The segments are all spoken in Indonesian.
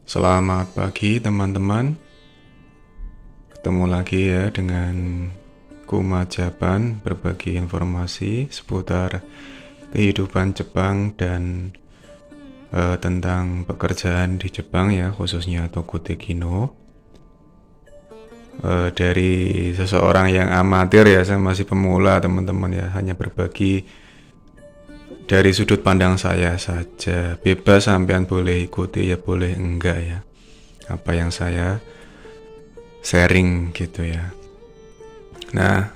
Selamat pagi teman-teman. Ketemu lagi ya dengan Kuma Japan, berbagi informasi seputar kehidupan Jepang dan tentang pekerjaan di Jepang ya, khususnya Tokuteki no. Dari seseorang yang amatir ya, saya masih pemula teman-teman ya, hanya berbagi dari sudut pandang saya saja. Bebas, sampean boleh ikuti ya, boleh enggak ya, apa yang saya sharing gitu ya. Nah,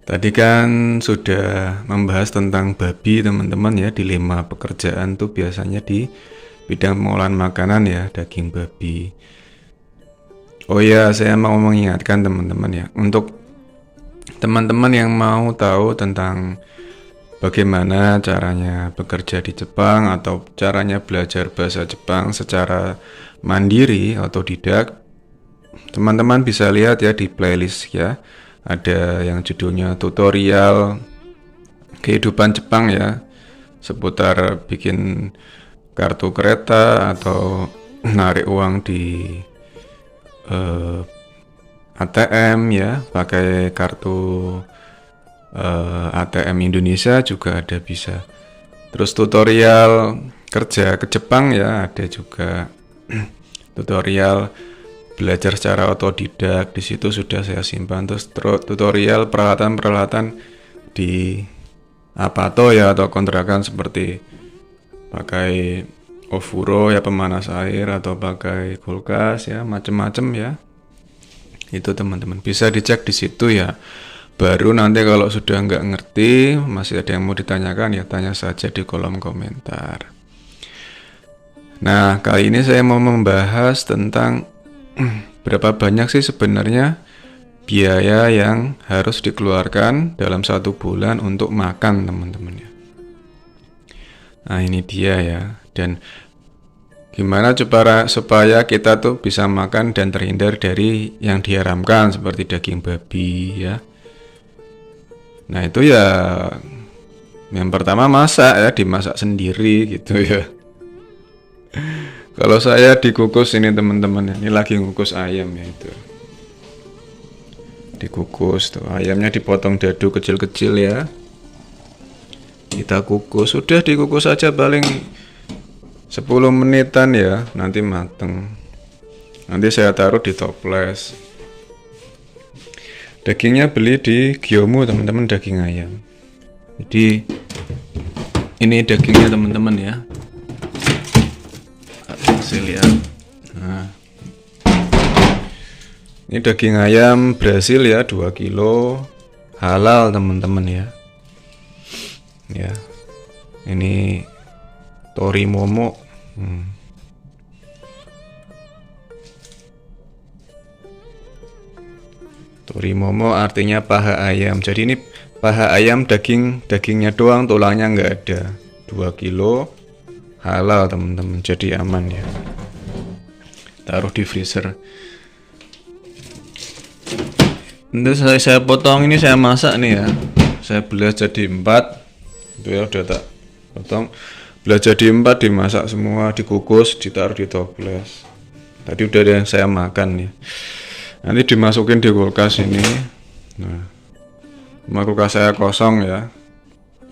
tadi kan sudah membahas tentang babi teman-teman ya, dilema pekerjaan tuh biasanya di bidang pengolahan makanan ya, daging babi. Oh ya, saya mau mengingatkan teman-teman ya, untuk teman-teman yang mau tahu tentang bagaimana caranya bekerja di Jepang atau caranya belajar bahasa Jepang secara mandiri, otodidak, teman-teman bisa lihat ya di playlist ya. Ada yang judulnya tutorial kehidupan Jepang ya, seputar bikin kartu kereta atau narik uang di ATM ya, pakai kartu ATM Indonesia juga ada bisa. Terus tutorial kerja ke Jepang ya, ada juga tutorial belajar secara otodidak, di situ sudah saya simpan. Terus tutorial peralatan-peralatan di Apato ya, atau kontrakan seperti pakai ofuro ya, pemanas air, atau pakai kulkas ya, macem-macem ya. Itu teman-teman bisa dicek di situ ya. Baru nanti kalau sudah nggak ngerti, masih ada yang mau ditanyakan ya, tanya saja di kolom komentar. Nah, kali ini saya mau membahas tentang berapa banyak sih sebenarnya biaya yang harus dikeluarkan dalam 1 bulan untuk makan teman-teman ya. Nah, ini dia ya. Dan gimana supaya kita tuh bisa makan dan terhindar dari yang diharamkan seperti daging babi ya. Nah, itu ya yang pertama masak ya, dimasak sendiri gitu ya. Kalau saya dikukus ini teman-teman, ini lagi ngukus ayam ya, itu dikukus tuh, ayamnya dipotong dadu kecil-kecil ya, kita kukus, sudah dikukus aja paling 10 menitan ya, nanti mateng. Nanti saya taruh di toples. Dagingnya beli di Gyomu teman-teman, daging ayam. Jadi ini dagingnya teman-teman ya, saya lihat. Nah, ini daging ayam Brasil ya, 2 kilo halal teman-teman ya. Ya, ini Torimomo. Torimomo artinya paha ayam. Jadi ini paha ayam, dagingnya doang, tulangnya nggak ada. 2 kilo halal teman-teman, jadi aman ya. Taruh di freezer. Nanti saya potong, ini saya masak nih ya. Saya belah jadi 4. Itu ya udah tak potong. Belah jadi 4, dimasak semua, dikukus, ditaruh di toples. Tadi udah ada yang saya makan ya. Nanti dimasukin di kulkas ini. Nah, kulkas saya kosong ya.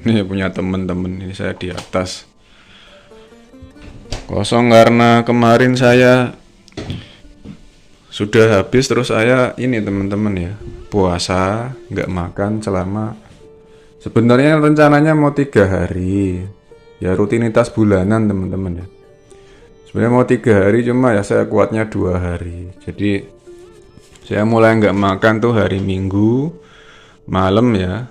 Ini punya temen-temen, ini saya di atas. Kosong karena kemarin saya sudah habis, terus saya ini teman-teman ya, puasa nggak makan selama, sebenarnya rencananya mau 3 hari ya, rutinitas bulanan teman-teman ya. Sebenarnya mau 3 hari, cuma ya saya kuatnya 2 hari. Jadi saya mulai nggak makan tuh hari Minggu malam ya.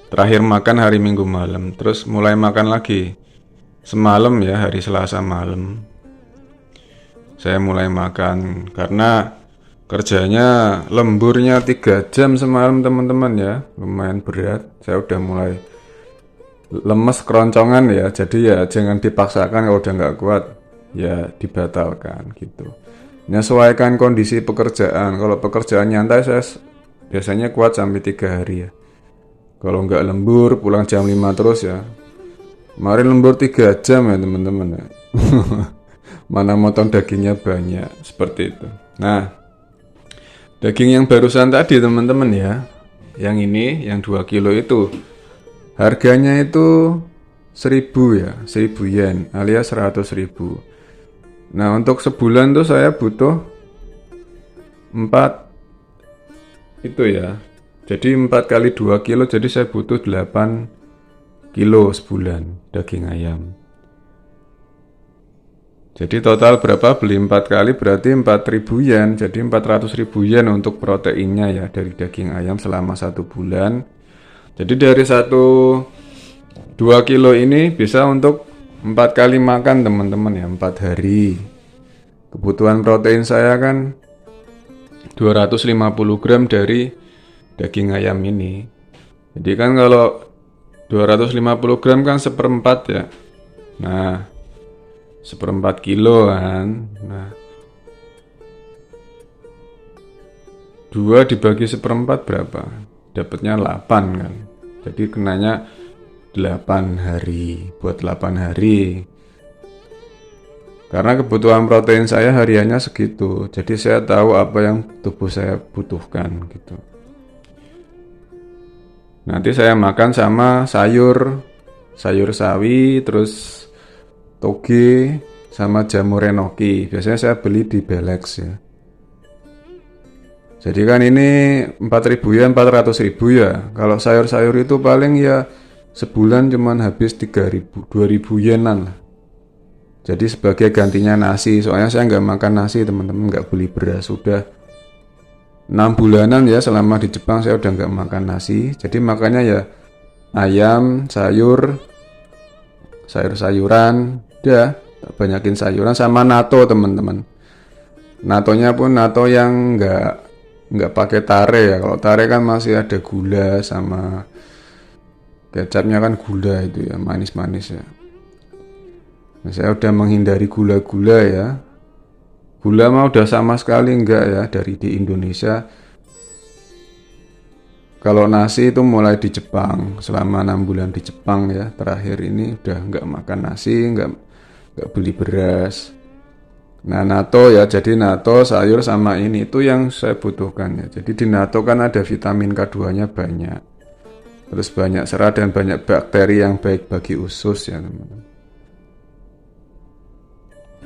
Terakhir makan hari Minggu malam, terus mulai makan lagi semalam ya, hari Selasa malam. Saya mulai makan karena kerjanya lemburnya 3 jam semalam teman-teman ya, lumayan berat. Saya udah mulai lemes keroncongan ya, jadi ya jangan dipaksakan, kalau udah nggak kuat ya dibatalkan gitu. Menyesuaikan kondisi pekerjaan. Kalau pekerjaan nyantai saya biasanya kuat sampai 3 hari ya. Kalau nggak lembur, pulang jam 5 terus ya. Kemarin lembur 3 jam ya teman-teman ya. mana motong dagingnya banyak, seperti itu. Nah, daging yang barusan tadi teman-teman ya, yang ini, yang 2 kilo itu, harganya itu 1000 ya, 1000 yen alias 100.000. Nah, untuk sebulan tuh saya butuh 4 itu ya. Jadi 4 kali 2 kilo, jadi saya butuh 8 kilo sebulan daging ayam. Jadi total berapa? Beli 4 kali berarti 4.000 yen. Jadi 400.000 yen untuk proteinnya ya dari daging ayam selama 1 bulan. Jadi dari 2 kilo ini bisa untuk 4 kali makan teman-teman ya, 4 hari. Kebutuhan protein saya kan 250 gram dari daging ayam ini. Jadi kan kalau 250 gram kan 1/4 ya. Nah, 1/4 kilo kan. Nah, 2 dibagi 1/4 berapa? Dapatnya 8 kan. Jadi kenanya 8 hari. Buat 8 hari. Karena kebutuhan protein saya hariannya segitu. Jadi saya tahu apa yang tubuh saya butuhkan gitu. Nanti saya makan sama sayur sawi, terus toge, sama jamur enoki. Biasanya saya beli di Belex ya. Jadi kan ini 4.000 ya, 400.000 ya. Kalau sayur-sayur itu paling ya sebulan cuman habis 3.000, 2.000 yenan lah. Jadi sebagai gantinya nasi, soalnya saya nggak makan nasi teman-teman, nggak beli beras. Sudah 6 bulanan ya selama di Jepang saya udah nggak makan nasi. Jadi makannya ya ayam, sayur-sayuran, udah banyakin sayuran sama natto teman-teman. Natonya pun natto yang nggak pakai tare ya. Kalau tare kan masih ada gula sama kecapnya kan gula itu ya, manis-manis ya. Nah, saya udah menghindari gula-gula ya. Gula mah udah sama sekali enggak ya dari di Indonesia. Kalau nasi itu mulai di Jepang, selama 6 bulan di Jepang ya. Terakhir ini udah enggak makan nasi, enggak beli beras. Nah, natto ya, jadi natto sayur sama ini itu yang saya butuhkan ya. Jadi di natto kan ada vitamin K2-nya banyak. Terus banyak serat dan banyak bakteri yang baik bagi usus ya teman-teman.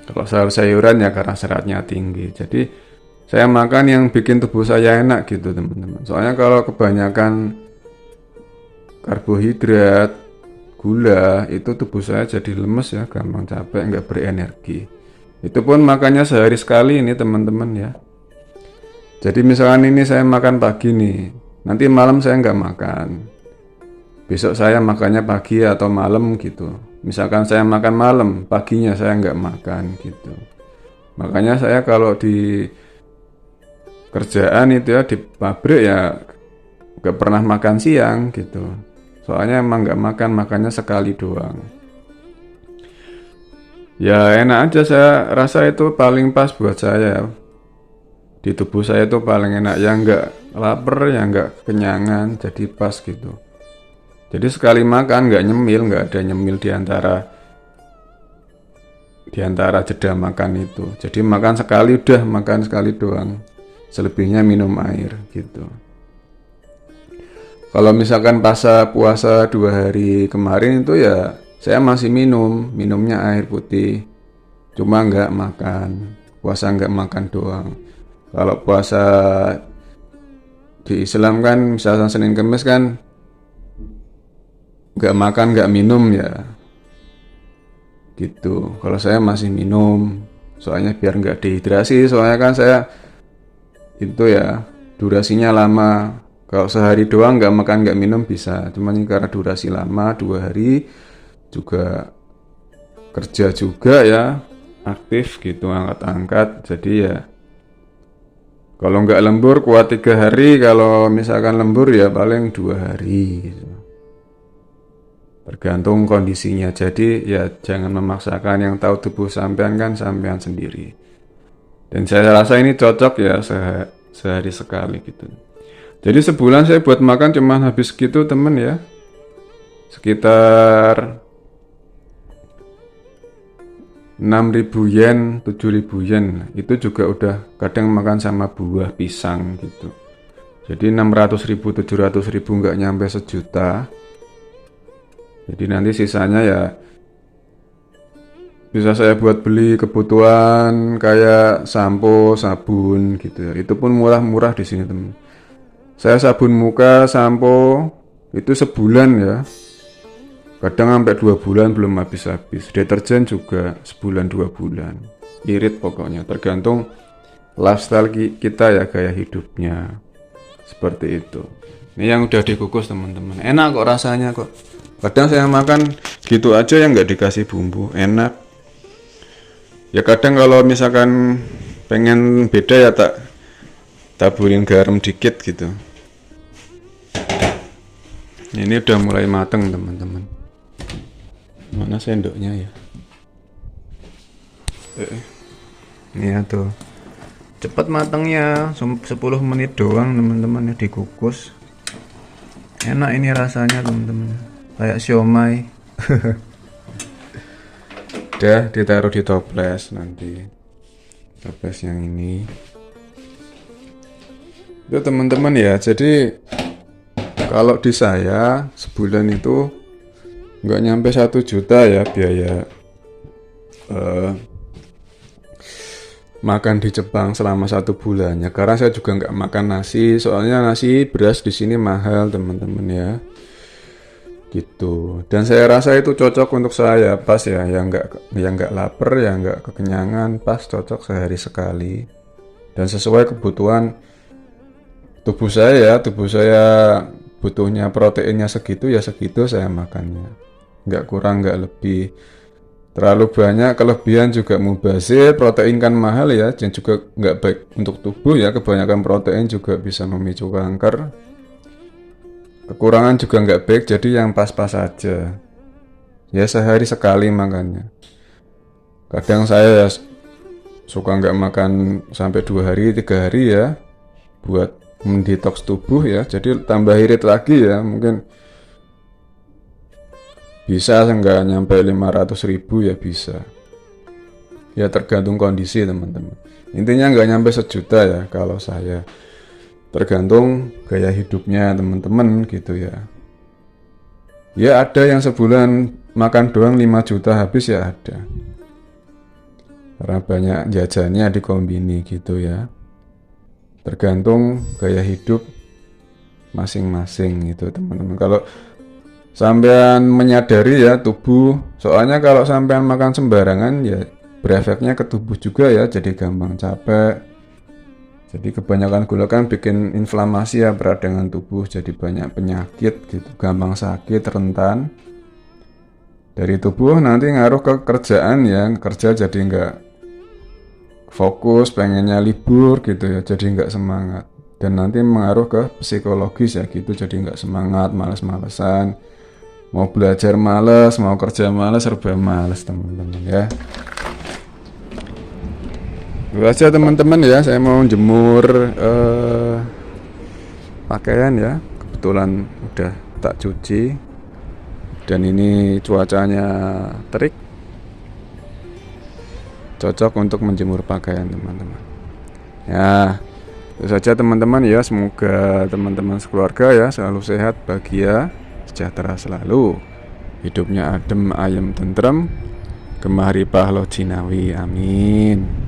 Kalau sayur-sayuran ya karena seratnya tinggi. Jadi saya makan yang bikin tubuh saya enak gitu teman-teman. Soalnya kalau kebanyakan karbohidrat, gula, itu tubuh saya jadi lemes ya, gampang capek, nggak berenergi. Itu pun makannya sehari sekali ini teman-teman ya. Jadi misalkan ini saya makan pagi nih, nanti malam saya nggak makan. Besok saya makannya pagi atau malam gitu. Misalkan saya makan malam, paginya saya nggak makan gitu. Makanya saya kalau di kerjaan itu ya, di pabrik ya nggak pernah makan siang gitu. Soalnya emang nggak makannya sekali doang. Ya enak aja, saya rasa itu paling pas buat saya. Di tubuh saya itu paling enak, yang nggak lapar, yang nggak kenyangan, jadi pas gitu. Jadi sekali makan nggak nyemil, nggak ada nyemil di antara jeda makan itu. Jadi makan sekali udah, makan sekali doang. Selebihnya minum air gitu. Kalau misalkan pas puasa 2 hari kemarin itu ya saya masih minumnya air putih. Cuma nggak makan, puasa nggak makan doang. Kalau puasa di Islam kan misalkan Senin Kemis kan nggak makan nggak minum ya gitu. Kalau saya masih minum soalnya biar nggak dehidrasi, soalnya kan saya itu ya durasinya lama. Kalau sehari doang nggak makan nggak minum bisa, cuman ini karena durasi lama 2 hari, juga kerja juga ya, aktif gitu, angkat-angkat. Jadi ya kalau nggak lembur kuat 3 hari, kalau misalkan lembur ya paling 2 hari gitu. Tergantung kondisinya. Jadi ya jangan memaksakan, yang tahu tubuh sampean kan sampean sendiri. Dan saya rasa ini cocok ya sehari sekali gitu. Jadi sebulan saya buat makan cuman habis gitu temen ya. Sekitar 6.000 yen, 7.000 yen. Itu juga udah kadang makan sama buah pisang gitu. Jadi 600.000, 700.000 nggak nyampe sejuta. Jadi nanti sisanya ya bisa saya buat beli kebutuhan kayak sampo, sabun gitu ya. Itu pun murah-murah di sini teman. Saya sabun muka, sampo itu sebulan ya. Kadang sampai 2 bulan belum habis-habis. Deterjen juga sebulan 2 bulan. Irit pokoknya, tergantung lifestyle kita ya, gaya hidupnya. Seperti itu. Ini yang udah dikukus teman-teman. Enak kok rasanya kok. Kadang saya makan gitu aja yang nggak dikasih bumbu, enak. Ya kadang kalau misalkan pengen beda ya tak taburin garam dikit gitu. Ini udah mulai mateng teman-teman. Mana sendoknya ya? Ini ya tuh. Cepat matangnya, 10 menit doang teman-teman ya dikukus. Enak ini rasanya teman-teman. Kayak siomay. Udah ditaruh di toples nanti. Toples yang ini. Itu teman-teman ya. Jadi kalau di saya sebulan itu nggak nyampe 1 juta ya biaya makan di Jepang selama 1 bulannya. Karena saya juga nggak makan nasi, soalnya nasi beras di sini mahal teman-teman ya. Gitu. Dan saya rasa itu cocok untuk saya, pas ya, yang nggak lapar, yang nggak kekenyangan, pas cocok sehari sekali. Dan sesuai kebutuhan tubuh saya butuhnya proteinnya segitu ya segitu saya makannya. Nggak kurang nggak lebih. Terlalu banyak kelebihan juga mubazir. Protein kan mahal ya, dan juga nggak baik untuk tubuh ya. Kebanyakan protein juga bisa memicu kanker. Kekurangan juga nggak baik, jadi yang pas-pas aja ya, sehari sekali makannya. Kadang saya ya suka nggak makan sampai 2 hari 3 hari ya, buat mendetoks tubuh ya, jadi tambah irit lagi ya. Mungkin bisa nggak nyampe 500.000 ya bisa ya, tergantung kondisi teman-teman. Intinya nggak nyampe 1 juta ya kalau saya, tergantung gaya hidupnya teman-teman gitu ya. Ya ada yang sebulan makan doang 5 juta habis ya ada, karena banyak jajannya di kombini gitu ya. Tergantung gaya hidup masing-masing gitu teman-teman. Kalau sampean menyadari ya tubuh, soalnya kalau sampean makan sembarangan ya berefeknya ke tubuh juga ya, jadi gampang capek. Jadi kebanyakan gula kan bikin inflamasi ya peradangan tubuh, jadi banyak penyakit gitu, gampang sakit, rentan. Dari tubuh nanti ngaruh ke kerjaan ya, kerja jadi nggak fokus, pengennya libur gitu ya, jadi nggak semangat. Dan nanti mengaruh ke psikologis ya gitu, jadi nggak semangat, males-malesan. Mau belajar males, mau kerja males, serba males teman-teman ya. Itu aja teman-teman ya, saya mau jemur pakaian ya, kebetulan udah tak cuci. Dan ini cuacanya terik, cocok untuk menjemur pakaian teman-teman ya. Itu saja teman-teman ya, semoga teman-teman sekeluarga ya selalu sehat, bahagia, sejahtera selalu, hidupnya adem, ayem, tentrem, gemah ripah lo jinawi, amin.